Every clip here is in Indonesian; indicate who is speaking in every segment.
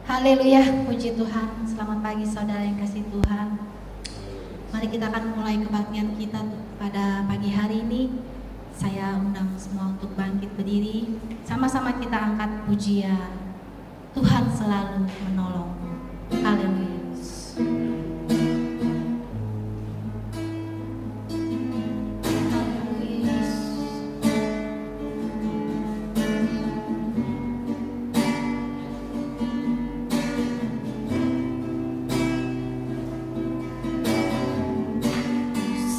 Speaker 1: Haleluya, puji Tuhan. Selamat pagi saudara yang kasih Tuhan. Mari kita akan mulai kebaktian kita pada pagi hari ini. Saya undang semua untuk bangkit berdiri. Sama-sama kita angkat pujian. Tuhan selalu menolongku. Haleluya.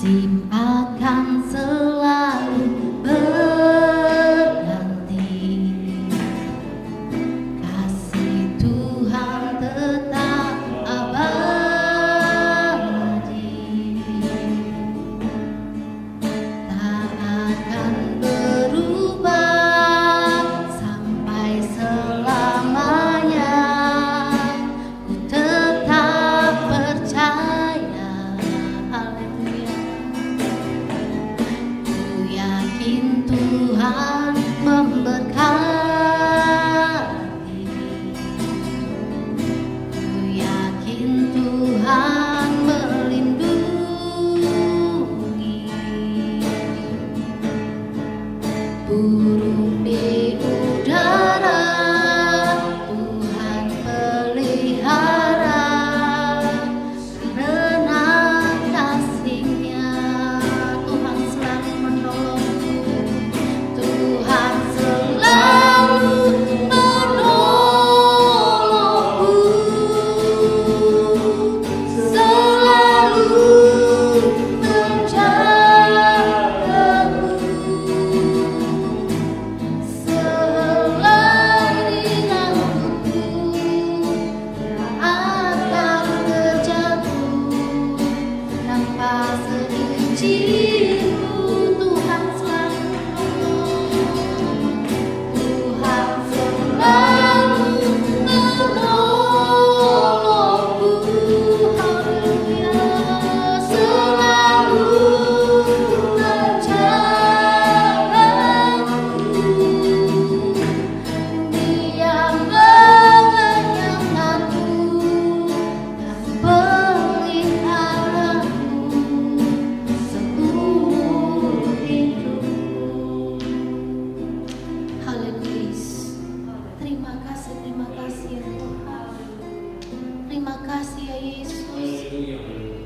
Speaker 1: Musim akan selalu berganti, kasih Tuhan tetap abadi, tak akan berubah sampai selamanya. Ku tetap percaya. Tuhan memberkati, ku yakin Tuhan melindungi, burung di udara Tuhan pelihara, karena kasih-Nya Tuhan selalu menolong. Tuhan selalu menolongku, selalu menjagaku, selai denganku akan terjatuh tanpa seizinku. Tuhan selalu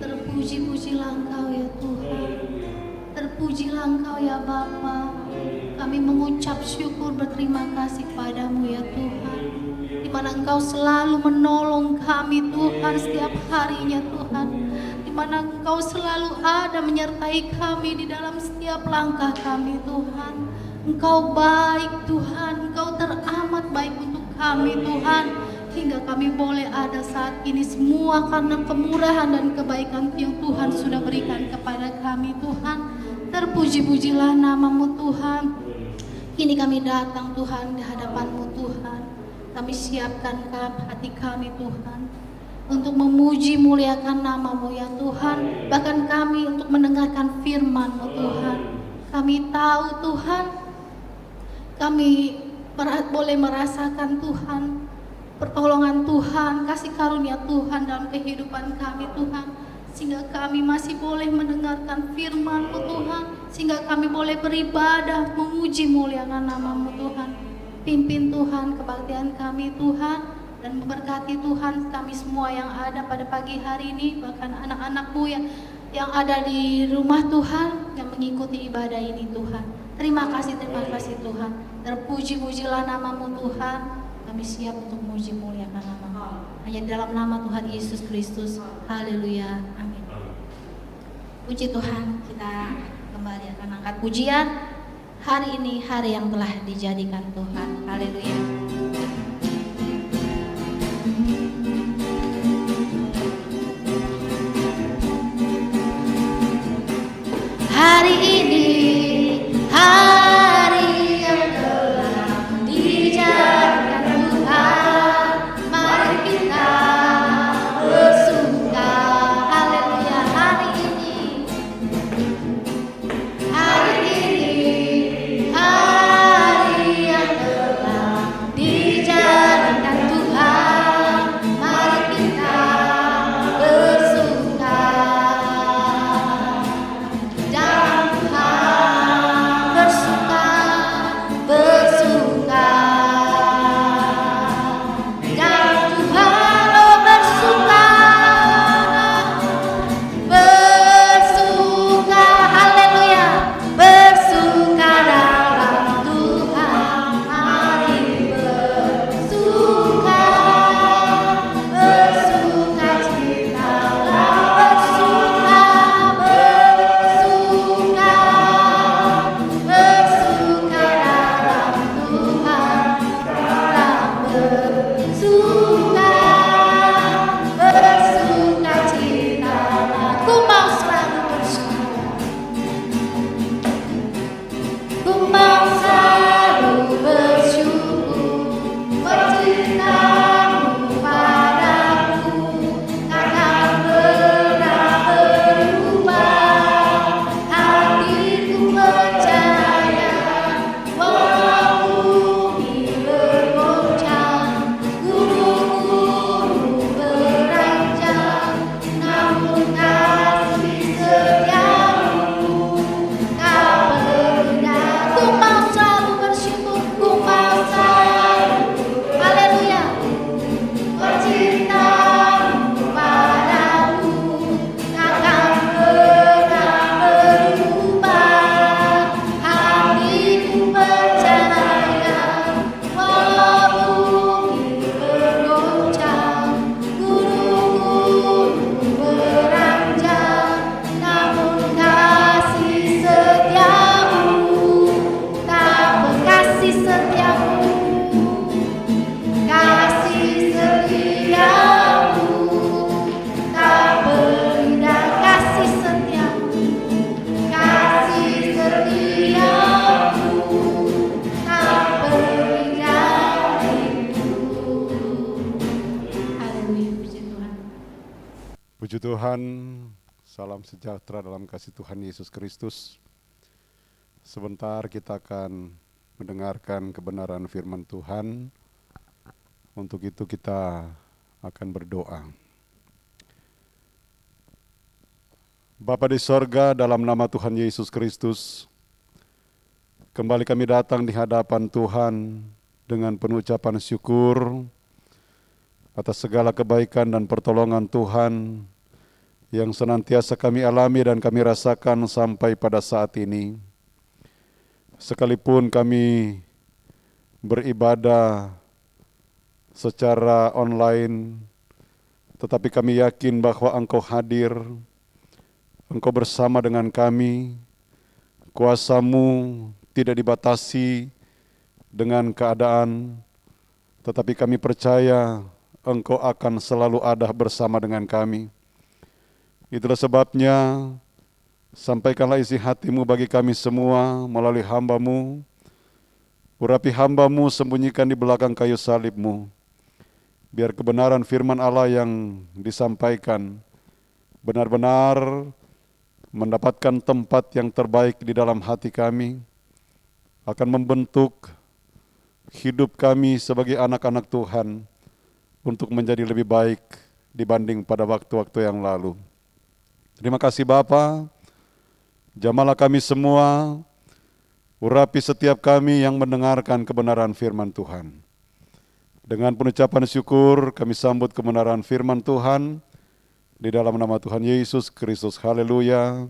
Speaker 1: terpujilah Engkau ya Tuhan, terpujilah Engkau ya Bapa. Kami mengucap syukur berterima kasih padamu ya Tuhan, di mana Engkau selalu menolong kami Tuhan setiap harinya Tuhan, di mana Engkau selalu ada menyertai kami di dalam setiap langkah kami Tuhan. Engkau baik Tuhan, Engkau teramat baik untuk kami Tuhan, hingga kami boleh ada saat ini semua karena kemurahan dan kebaikan yang Tuhan sudah berikan kepada kami Tuhan. Terpuji-pujilah namamu Tuhan. Kini kami datang Tuhan di hadapanmu Tuhan. Kami siapkan hati kami Tuhan untuk memuji muliakan namamu ya Tuhan. Bahkan kami untuk mendengarkan firman-Mu Tuhan. Kami tahu Tuhan, kami boleh merasakan Tuhan pertolongan Tuhan, kasih karunia Tuhan dalam kehidupan kami Tuhan, sehingga kami masih boleh mendengarkan firman-Mu Tuhan, sehingga kami boleh beribadah memuji muliakan nama-Mu Tuhan. Pimpin Tuhan kebaktian kami Tuhan, dan memberkati Tuhan kami semua yang ada pada pagi hari ini, bahkan anak-anak-Mu yang ada di rumah Tuhan yang mengikuti ibadah ini Tuhan. Terima kasih Tuhan. Terpuji-pujilah namamu Tuhan. Kami siap untuk memuji muliakan nama-Mu. Hanya dalam nama Tuhan Yesus Kristus. Haleluya. Amin. Puji Tuhan, kita kembali akan angkat pujian. Hari ini hari yang telah dijadikan Tuhan. Haleluya. Hari ini hari yang telah dijadikan Tuhan, mari kita bersuka. Haleluya. Hari ini hari yang telah dijadikan Tuhan,
Speaker 2: Puji Tuhan, salam sejahtera dalam kasih Tuhan Yesus Kristus. Sebentar kita akan mendengarkan kebenaran firman Tuhan. Untuk itu kita akan berdoa. Bapa di sorga, dalam nama Tuhan Yesus Kristus, kembali kami datang di hadapan Tuhan dengan penuh ucapan syukur atas segala kebaikan dan pertolongan Tuhan yang senantiasa kami alami dan kami rasakan sampai pada saat ini. Sekalipun kami beribadah secara online, tetapi kami yakin bahwa Engkau hadir, Engkau bersama dengan kami, kuasa-Mu tidak dibatasi dengan keadaan, tetapi kami percaya Engkau akan selalu ada bersama dengan kami. Itulah sebabnya, sampaikanlah isi hati-Mu bagi kami semua melalui hamba-Mu. Urapi hamba-Mu, sembunyikan di belakang kayu salib-Mu. Biar kebenaran firman Allah yang disampaikan benar-benar mendapatkan tempat yang terbaik di dalam hati kami, akan membentuk hidup kami sebagai anak-anak Tuhan untuk menjadi lebih baik dibanding pada waktu-waktu yang lalu. Terima kasih Bapa, jamahlah kami semua, urapi setiap kami yang mendengarkan kebenaran firman Tuhan. Dengan pengucapan syukur kami sambut kebenaran firman Tuhan di dalam nama Tuhan Yesus Kristus. Haleluya.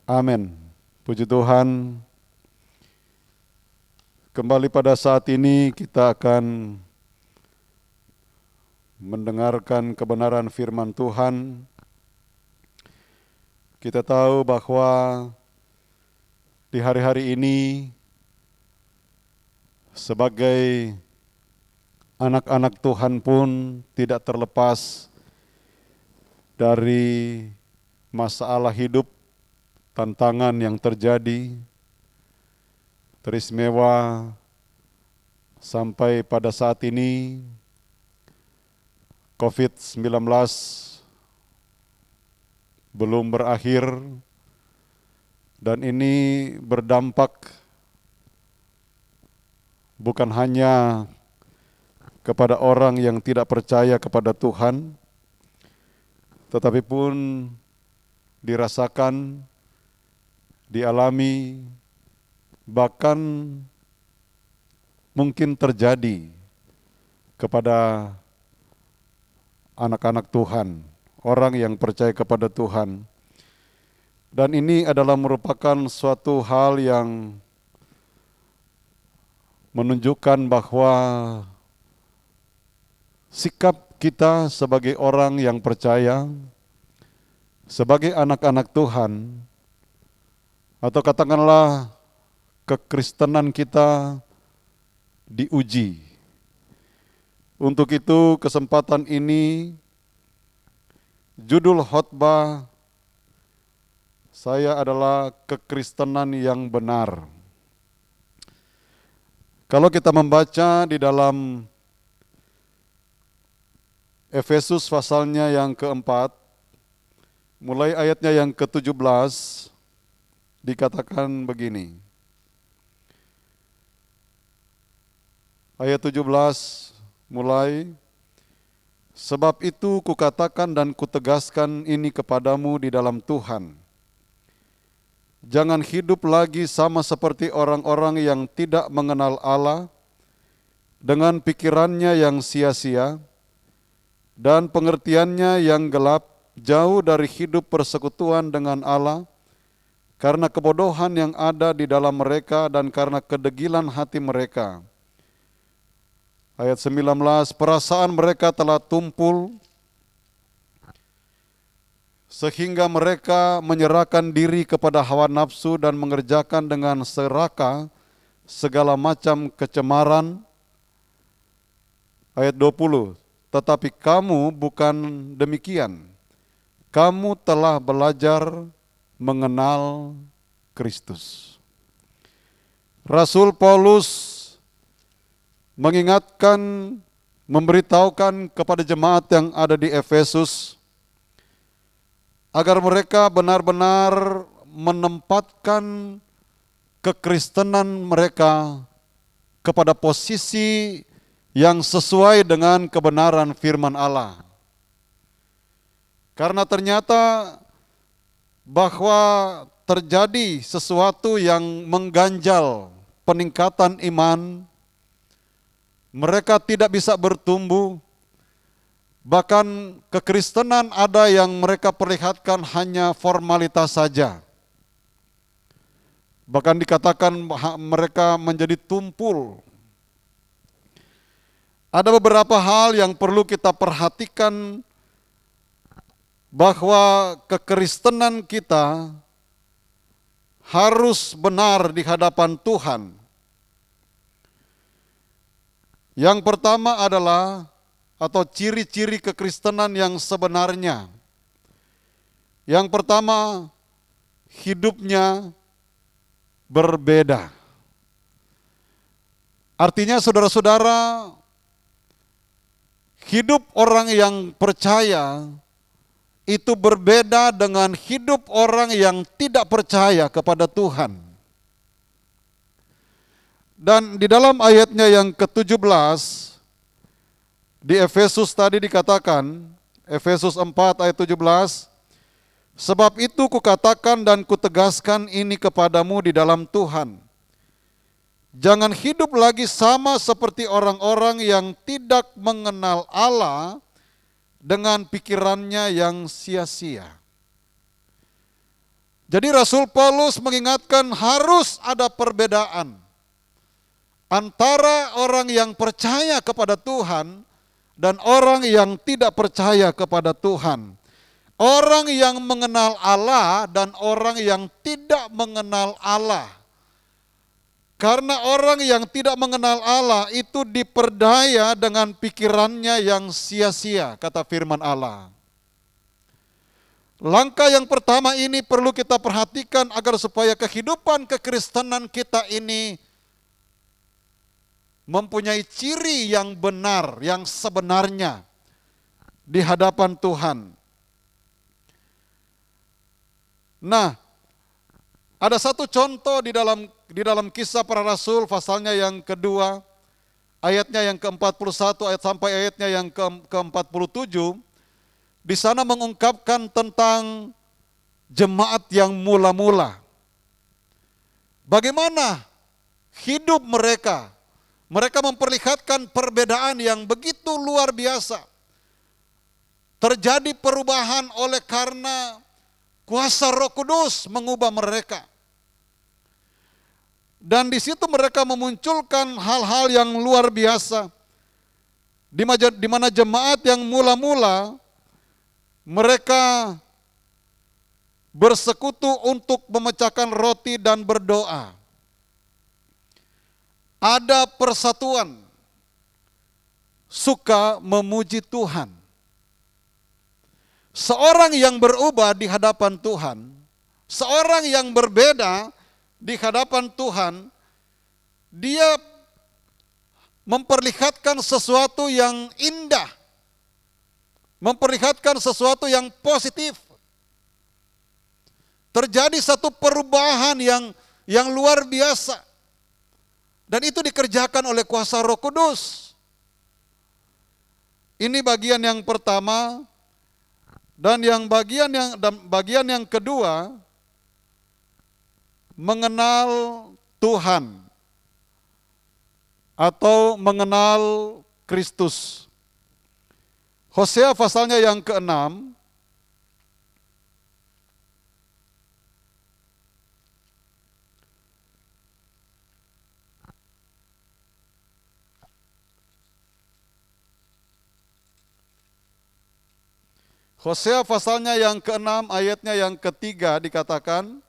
Speaker 2: Amin. Puji Tuhan. Kembali pada saat ini kita akan mendengarkan kebenaran firman Tuhan. Kita tahu bahwa di hari-hari ini sebagai anak-anak Tuhan pun tidak terlepas dari masalah hidup, tantangan yang terjadi, teristimewa sampai pada saat ini COVID-19 belum berakhir, dan ini berdampak bukan hanya kepada orang yang tidak percaya kepada Tuhan, tetapi pun dirasakan, dialami, bahkan mungkin terjadi kepada anak-anak Tuhan, orang yang percaya kepada Tuhan. Dan ini adalah merupakan suatu hal yang menunjukkan bahwa sikap kita sebagai orang yang percaya, sebagai anak-anak Tuhan, atau katakanlah kekristenan kita diuji. Untuk itu kesempatan ini, judul khotbah saya adalah kekristenan yang benar. Kalau kita membaca di dalam Efesus pasalnya yang keempat, mulai ayatnya yang ke-17, dikatakan begini. Ayat 17 mulai, sebab itu kukatakan dan kutegaskan ini kepadamu di dalam Tuhan. Jangan hidup lagi sama seperti orang-orang yang tidak mengenal Allah, dengan pikirannya yang sia-sia, dan pengertiannya yang gelap, jauh dari hidup persekutuan dengan Allah, karena kebodohan yang ada di dalam mereka dan karena kedegilan hati mereka. Ayat 19, perasaan mereka telah tumpul, sehingga mereka menyerahkan diri kepada hawa nafsu dan mengerjakan dengan serakah segala macam kecemaran. Ayat 20, tetapi kamu bukan demikian. Kamu telah belajar mengenal Kristus. Rasul Paulus mengingatkan, memberitahukan kepada jemaat yang ada di Efesus agar mereka benar-benar menempatkan kekristenan mereka kepada posisi yang sesuai dengan kebenaran firman Allah. Karena ternyata bahwa terjadi sesuatu yang mengganjal peningkatan iman, mereka tidak bisa bertumbuh, bahkan kekristenan ada yang mereka perlihatkan hanya formalitas saja. Bahkan dikatakan mereka menjadi tumpul. Ada beberapa hal yang perlu kita perhatikan bahwa kekristenan kita harus benar di hadapan Tuhan. Yang pertama adalah atau ciri-ciri kekristenan yang sebenarnya. Yang pertama, hidupnya berbeda. Artinya saudara-saudara, hidup orang yang percaya itu berbeda dengan hidup orang yang tidak percaya kepada Tuhan. Dan di dalam ayatnya yang ke-17, di Efesus tadi dikatakan, Efesus 4 ayat 17, sebab itu kukatakan dan kutegaskan ini kepadamu di dalam Tuhan. Jangan hidup lagi sama seperti orang-orang yang tidak mengenal Allah dengan pikirannya yang sia-sia. Jadi Rasul Paulus mengingatkan harus ada perbedaan antara orang yang percaya kepada Tuhan dan orang yang tidak percaya kepada Tuhan. Orang yang mengenal Allah dan orang yang tidak mengenal Allah. Karena orang yang tidak mengenal Allah itu diperdaya dengan pikirannya yang sia-sia, kata firman Allah. Langkah yang pertama ini perlu kita perhatikan agar supaya kehidupan kekristenan kita ini mempunyai ciri yang benar, yang sebenarnya di hadapan Tuhan. Nah, ada satu contoh di dalam Kisah Para Rasul pasalnya yang kedua, ayatnya yang ke-41 ayat sampai ayatnya yang ke-47. Di sana mengungkapkan tentang jemaat yang mula-mula. Bagaimana hidup mereka? Mereka memperlihatkan perbedaan yang begitu luar biasa. Terjadi perubahan oleh karena kuasa Roh Kudus mengubah mereka. Dan di situ mereka memunculkan hal-hal yang luar biasa. Di mana jemaat yang mula-mula mereka bersekutu untuk memecahkan roti dan berdoa. Ada persatuan, suka memuji Tuhan. Seorang yang berubah di hadapan Tuhan, seorang yang berbeda di hadapan Tuhan, dia memperlihatkan sesuatu yang indah, memperlihatkan sesuatu yang positif. Terjadi satu perubahan yang luar biasa. Dan itu dikerjakan oleh kuasa Roh Kudus. Ini bagian yang pertama. Dan bagian yang kedua, mengenal Tuhan atau mengenal Kristus. Hosea pasalnya yang ke-6, Hosea pasalnya yang ke-6 ayatnya yang ke-3 dikatakan,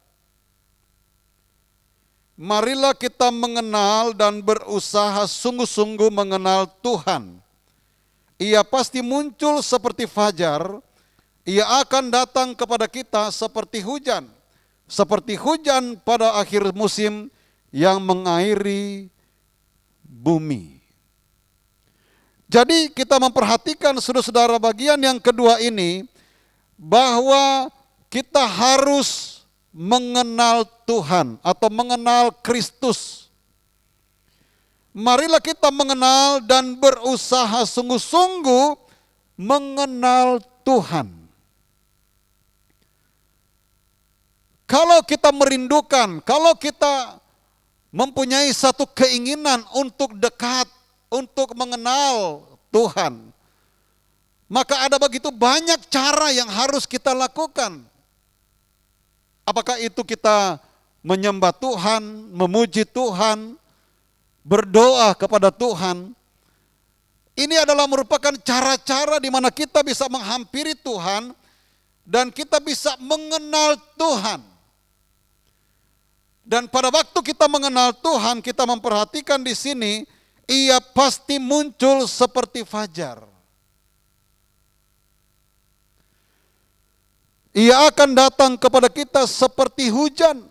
Speaker 2: marilah kita mengenal dan berusaha sungguh-sungguh mengenal Tuhan. Ia pasti muncul seperti fajar, ia akan datang kepada kita seperti hujan pada akhir musim yang mengairi bumi. Jadi kita memperhatikan saudara-saudara bagian yang kedua ini, bahwa kita harus mengenal Tuhan atau mengenal Kristus. Marilah kita mengenal dan berusaha sungguh-sungguh mengenal Tuhan. Kalau kita merindukan, kalau kita mempunyai satu keinginan untuk dekat, untuk mengenal Tuhan, maka ada begitu banyak cara yang harus kita lakukan. Apakah itu kita menyembah Tuhan, memuji Tuhan, berdoa kepada Tuhan. Ini adalah merupakan cara-cara di mana kita bisa menghampiri Tuhan dan kita bisa mengenal Tuhan. Dan pada waktu kita mengenal Tuhan, kita memperhatikan di sini, Ia pasti muncul seperti fajar. Ia akan datang kepada kita seperti hujan.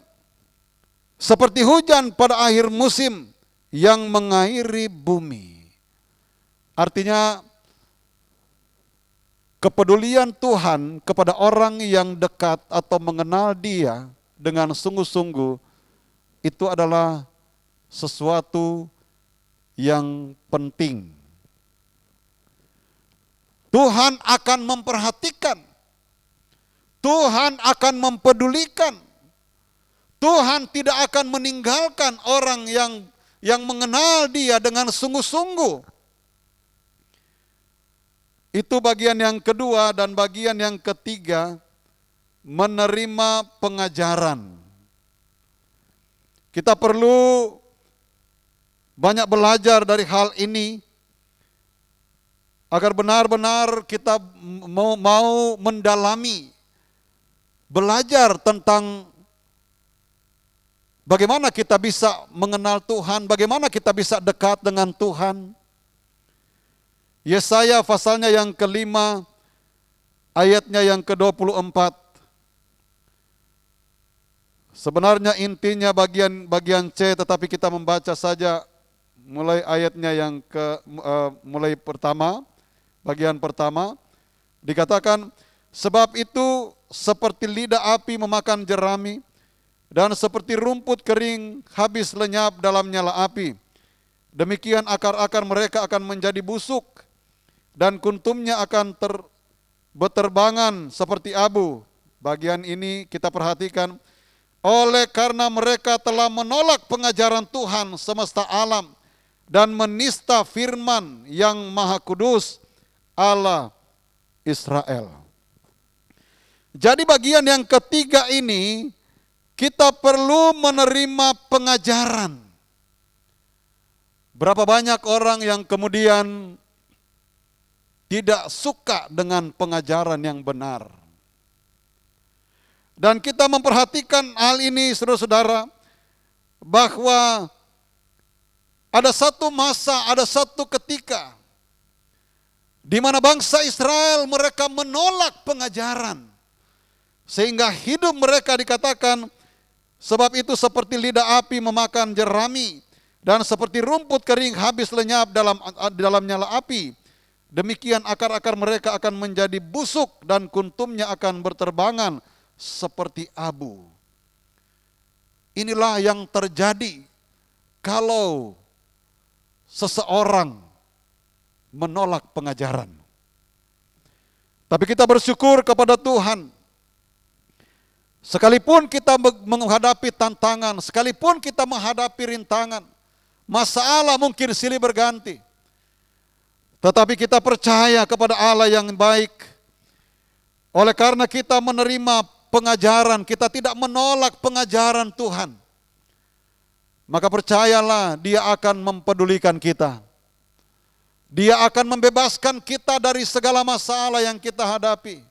Speaker 2: Seperti hujan pada akhir musim yang mengairi bumi. Artinya, kepedulian Tuhan kepada orang yang dekat atau mengenal Dia dengan sungguh-sungguh, itu adalah sesuatu yang penting. Tuhan akan memperhatikan, Tuhan akan mempedulikan, Tuhan tidak akan meninggalkan orang yang mengenal Dia dengan sungguh-sungguh. Itu bagian yang kedua. Dan bagian yang ketiga, menerima pengajaran. Kita perlu banyak belajar dari hal ini agar benar-benar kita mau mendalami, belajar tentang bagaimana kita bisa mengenal Tuhan, bagaimana kita bisa dekat dengan Tuhan. Yesaya pasalnya yang kelima, ayatnya yang ke-24. Sebenarnya intinya bagian C, tetapi kita membaca saja mulai ayatnya yang mulai pertama, bagian pertama. Dikatakan, sebab itu seperti lidah api memakan jerami, dan seperti rumput kering habis lenyap dalam nyala api. Demikian akar-akar mereka akan menjadi busuk, dan kuntumnya akan berterbangan seperti abu. Bagian ini kita perhatikan, oleh karena mereka telah menolak pengajaran Tuhan semesta alam dan menista firman yang Maha Kudus Allah Israel. Jadi bagian yang ketiga ini, kita perlu menerima pengajaran. Berapa banyak orang yang kemudian tidak suka dengan pengajaran yang benar. Dan kita memperhatikan hal ini, saudara-saudara, bahwa ada satu masa, ada satu ketika di mana bangsa Israel mereka menolak pengajaran. Sehingga hidup mereka dikatakan, sebab itu seperti lidah api memakan jerami, dan seperti rumput kering habis lenyap dalam nyala api. Demikian akar-akar mereka akan menjadi busuk dan kuntumnya akan berterbangan seperti abu. Inilah yang terjadi kalau seseorang menolak pengajaran. Tapi kita bersyukur kepada Tuhan. Sekalipun kita menghadapi tantangan, sekalipun kita menghadapi rintangan, masalah mungkin silih berganti. Tetapi kita percaya kepada Allah yang baik. Oleh karena kita menerima pengajaran, kita tidak menolak pengajaran Tuhan, maka percayalah Dia akan mempedulikan kita. Dia akan membebaskan kita dari segala masalah yang kita hadapi.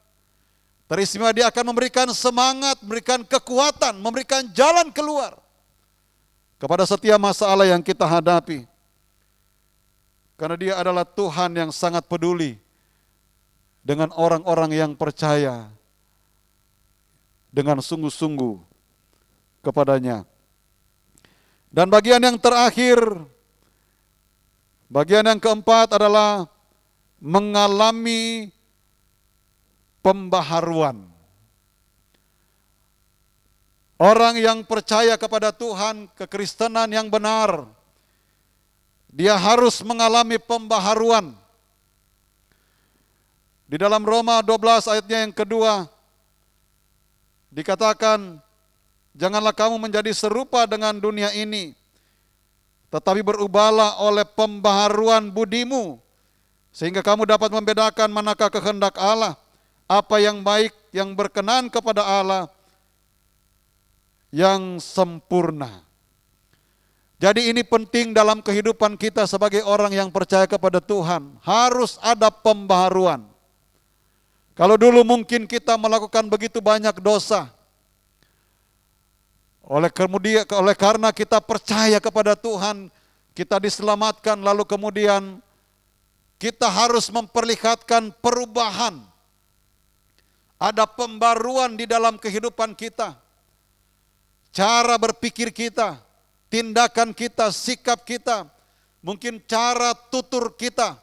Speaker 2: Teristimewa Dia akan memberikan semangat, memberikan kekuatan, memberikan jalan keluar kepada setiap masalah yang kita hadapi. Karena Dia adalah Tuhan yang sangat peduli dengan orang-orang yang percaya dengan sungguh-sungguh kepadanya. Dan bagian yang terakhir, bagian yang keempat adalah mengalami pembaharuan. Orang yang percaya kepada Tuhan, kekristenan yang benar, dia harus mengalami pembaharuan. Di dalam Roma 12 ayatnya yang kedua, dikatakan, janganlah kamu menjadi serupa dengan dunia ini, tetapi berubahlah oleh pembaharuan budimu, sehingga kamu dapat membedakan manakah kehendak Allah, apa yang baik, yang berkenan kepada Allah, yang sempurna. Jadi ini penting dalam kehidupan kita sebagai orang yang percaya kepada Tuhan. Harus ada pembaharuan. Kalau dulu mungkin kita melakukan begitu banyak dosa, oleh karena kita percaya kepada Tuhan, kita diselamatkan, lalu kemudian kita harus memperlihatkan perubahan. Ada pembaruan di dalam kehidupan kita. Cara berpikir kita, tindakan kita, sikap kita, mungkin cara tutur kita,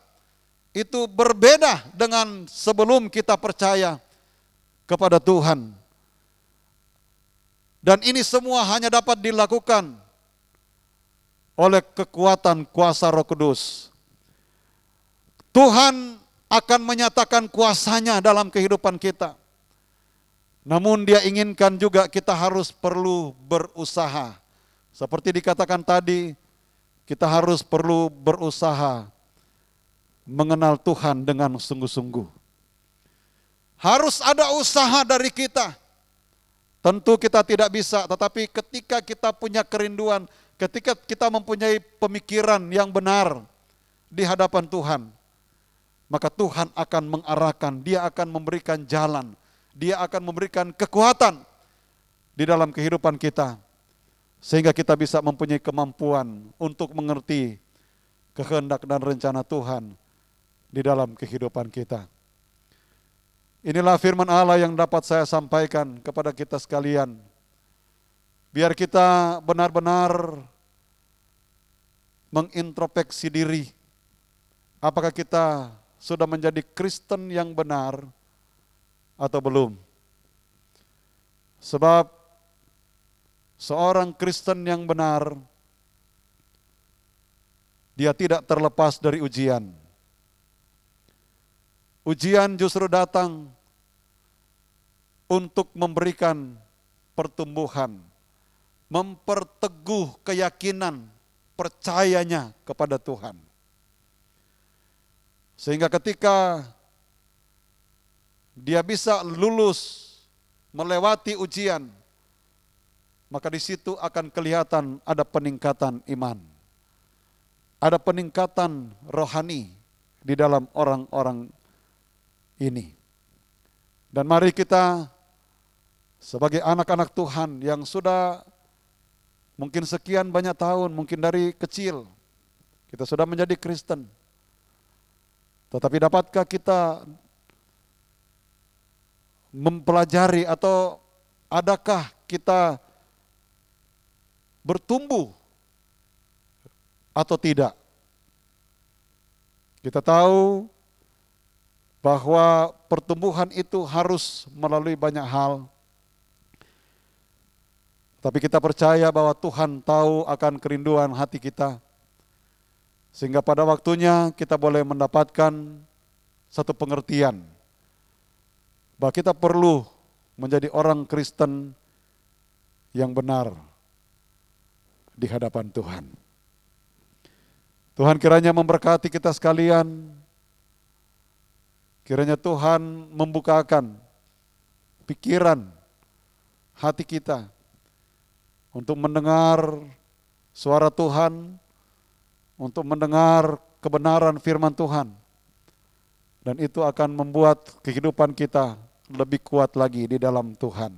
Speaker 2: itu berbeda dengan sebelum kita percaya kepada Tuhan. Dan ini semua hanya dapat dilakukan oleh kekuatan kuasa Roh Kudus. Tuhan akan menyatakan kuasanya dalam kehidupan kita. Namun Dia inginkan juga kita harus perlu berusaha. Seperti dikatakan tadi, kita harus perlu berusaha mengenal Tuhan dengan sungguh-sungguh. Harus ada usaha dari kita. Tentu kita tidak bisa, tetapi ketika kita punya kerinduan, ketika kita mempunyai pemikiran yang benar di hadapan Tuhan, maka Tuhan akan mengarahkan, Dia akan memberikan jalan, Dia akan memberikan kekuatan di dalam kehidupan kita, sehingga kita bisa mempunyai kemampuan untuk mengerti kehendak dan rencana Tuhan di dalam kehidupan kita. Inilah firman Allah yang dapat saya sampaikan kepada kita sekalian. Biar kita benar-benar mengintrospeksi diri. Apakah kita sudah menjadi Kristen yang benar atau belum? Sebab seorang Kristen yang benar, dia tidak terlepas dari ujian. Ujian justru datang untuk memberikan pertumbuhan, memperteguh keyakinan percayanya kepada Tuhan. Sehingga ketika dia bisa lulus melewati ujian, maka di situ akan kelihatan ada peningkatan iman. Ada peningkatan rohani di dalam orang-orang ini. Dan mari kita sebagai anak-anak Tuhan yang sudah mungkin sekian banyak tahun, mungkin dari kecil kita sudah menjadi Kristen. Tetapi dapatkah kita mempelajari atau adakah kita bertumbuh atau tidak? Kita tahu bahwa pertumbuhan itu harus melalui banyak hal. Tapi kita percaya bahwa Tuhan tahu akan kerinduan hati kita. Sehingga pada waktunya kita boleh mendapatkan satu pengertian bahwa kita perlu menjadi orang Kristen yang benar di hadapan Tuhan. Tuhan kiranya memberkati kita sekalian. Kiranya Tuhan membukakan pikiran hati kita untuk mendengar suara Tuhan, untuk mendengar kebenaran firman Tuhan. Dan itu akan membuat kehidupan kita lebih kuat lagi di dalam Tuhan.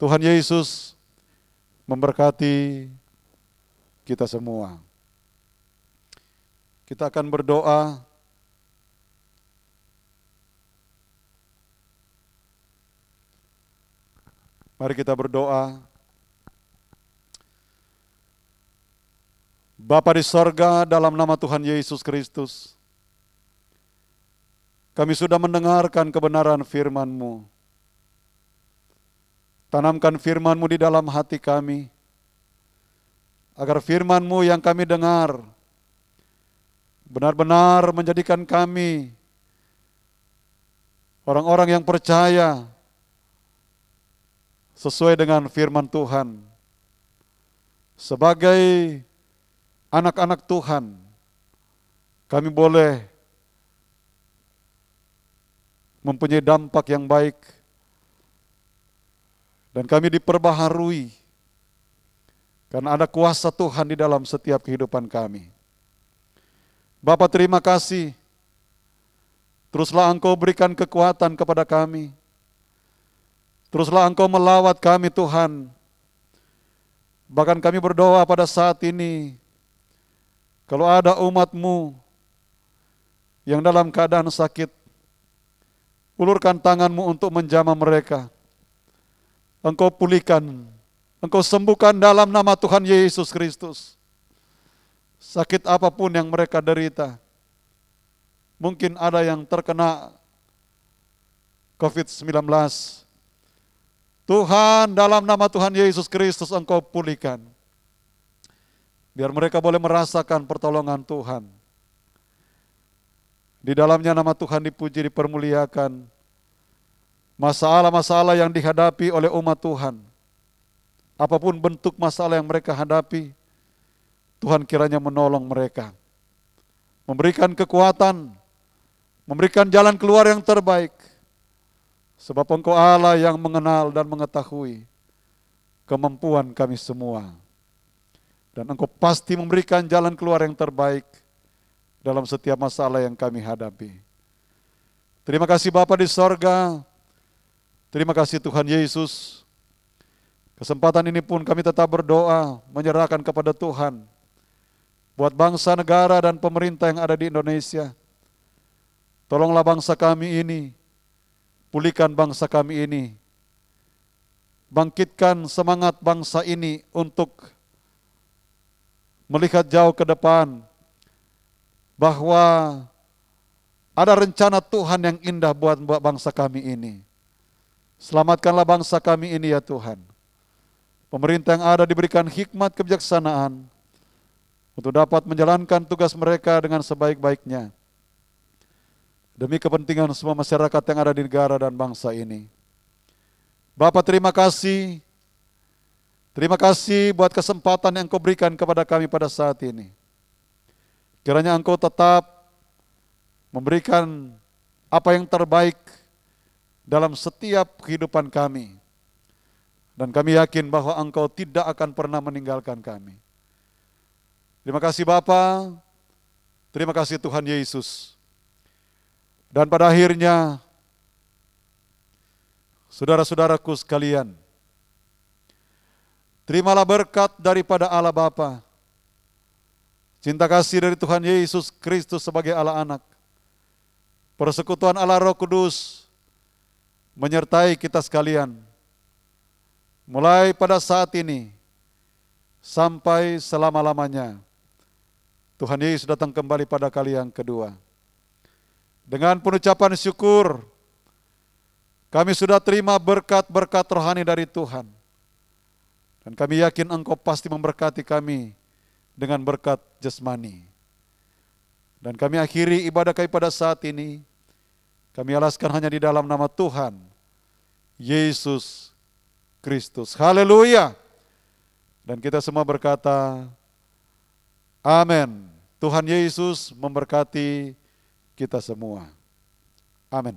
Speaker 2: Tuhan Yesus memberkati kita semua. Kita akan berdoa. Mari kita berdoa. Bapa di sorga, dalam nama Tuhan Yesus Kristus, kami sudah mendengarkan kebenaran firman-Mu. Tanamkan firman-Mu di dalam hati kami, agar firman-Mu yang kami dengar benar-benar menjadikan kami orang-orang yang percaya sesuai dengan firman Tuhan. Sebagai anak-anak Tuhan, kami boleh mempunyai dampak yang baik, dan kami diperbaharui karena ada kuasa Tuhan di dalam setiap kehidupan kami. Bapa, terima kasih. Teruslah Engkau berikan kekuatan kepada kami. Teruslah Engkau melawat kami, Tuhan. Bahkan kami berdoa pada saat ini, kalau ada umat-Mu yang dalam keadaan sakit, ulurkan tangan-Mu untuk menjamah mereka. Engkau pulihkan, Engkau sembuhkan dalam nama Tuhan Yesus Kristus. Sakit apapun yang mereka derita. Mungkin ada yang terkena COVID-19. Tuhan, dalam nama Tuhan Yesus Kristus Engkau pulihkan. Biar mereka boleh merasakan pertolongan Tuhan. Di dalamnya nama Tuhan dipuji, dipermuliakan. Masalah-masalah yang dihadapi oleh umat Tuhan, apapun bentuk masalah yang mereka hadapi, Tuhan kiranya menolong mereka, memberikan kekuatan, memberikan jalan keluar yang terbaik. Sebab Engkau Allah yang mengenal dan mengetahui kemampuan kami semua. Dan Engkau pasti memberikan jalan keluar yang terbaik dalam setiap masalah yang kami hadapi. Terima kasih Bapa di sorga. Terima kasih Tuhan Yesus. Kesempatan ini pun kami tetap berdoa, menyerahkan kepada Tuhan buat bangsa, negara, dan pemerintah yang ada di Indonesia. Tolonglah bangsa kami ini, pulihkan bangsa kami ini, bangkitkan semangat bangsa ini untuk melihat jauh ke depan, bahwa ada rencana Tuhan yang indah buat bangsa kami ini. Selamatkanlah bangsa kami ini ya Tuhan. Pemerintah yang ada diberikan hikmat kebijaksanaan untuk dapat menjalankan tugas mereka dengan sebaik-baiknya, demi kepentingan semua masyarakat yang ada di negara dan bangsa ini. Bapa, terima kasih. Terima kasih buat kesempatan yang Engkau berikan kepada kami pada saat ini. Kiranya Engkau tetap memberikan apa yang terbaik dalam setiap kehidupan kami. Dan kami yakin bahwa Engkau tidak akan pernah meninggalkan kami. Terima kasih Bapa. Terima kasih Tuhan Yesus. Dan pada akhirnya, saudara-saudaraku sekalian, terimalah berkat daripada Allah Bapa, cinta kasih dari Tuhan Yesus Kristus sebagai Allah Anak, persekutuan Allah Roh Kudus menyertai kita sekalian, mulai pada saat ini sampai selama-lamanya. Tuhan Yesus datang kembali pada kali yang kedua. Dengan pengucapan syukur, kami sudah terima berkat-berkat rohani dari Tuhan. Dan kami yakin Engkau pasti memberkati kami dengan berkat jasmani. Dan kami akhiri ibadah kami pada saat ini. Kami alaskan hanya di dalam nama Tuhan Yesus Kristus. Haleluya. Dan kita semua berkata, amin. Tuhan Yesus memberkati kita semua. Amin.